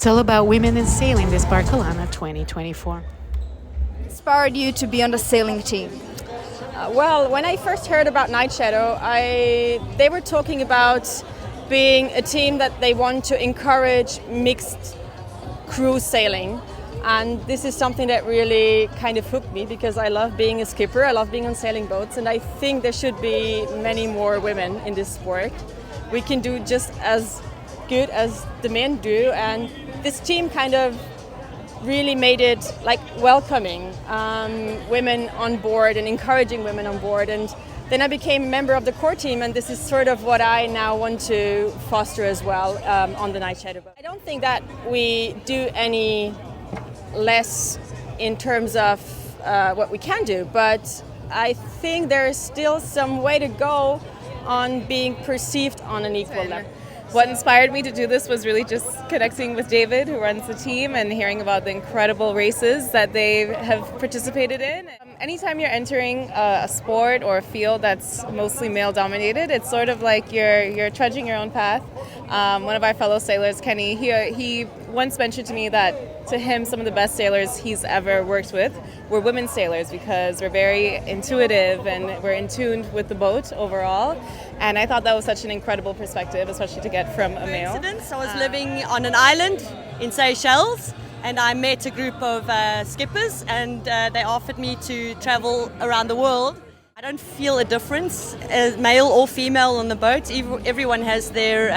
It's all about women in sailing this Barcolana 2024. Inspired you to be on the sailing team? Well, when I first heard about Night Shadow, they were talking about being a team that they want to encourage mixed cruise sailing. And this is something that really kind of hooked me because I love being a skipper, I love being on sailing boats, and I think there should be many more women in this sport. We can do just as good as the men do, and this team kind of really made it like welcoming women on board and encouraging women on board. And then I became a member of the core team, and this is sort of what I now want to foster as well on the Night Shadow. I don't think that we do any less in terms of what we can do, but I think there is still some way to go on being perceived on an equal level. What inspired me to do this was really just connecting with David, who runs the team, and hearing about the incredible races that they have participated in. Anytime you're entering a sport or a field that's mostly male-dominated, it's sort of like you're trudging your own path. One of our fellow sailors, Kenny, he once mentioned to me that to him some of the best sailors he's ever worked with were women sailors because we're very intuitive and we're in tune with the boat overall. And I thought that was such an incredible perspective, especially to get from a male. I was living on an island in Seychelles, and I met a group of skippers, and they offered me to travel around the world. I don't feel a difference, male or female on the boat. Everyone has their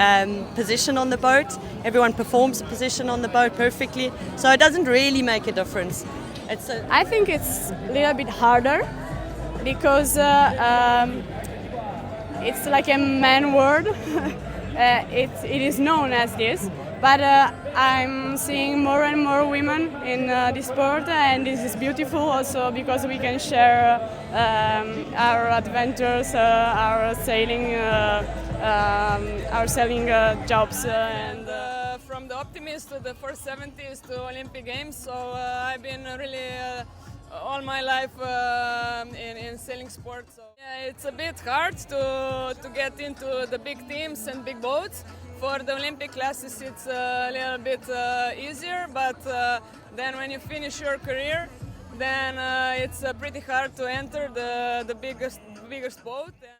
position on the boat. Everyone performs a position on the boat perfectly. So it doesn't really make a difference. I think it's a little bit harder because it's like a man word. It is known as this. But I'm seeing more and more women in this sport, and this is beautiful also because we can share our adventures, our sailing jobs. From the optimist to the 470s to Olympic Games, so I've been really all my life in sailing sport. So yeah, it's a bit hard to get into the big teams and big boats. For the Olympic classes, it's a little bit easier, but then when you finish your career, then it's pretty hard to enter the biggest boat.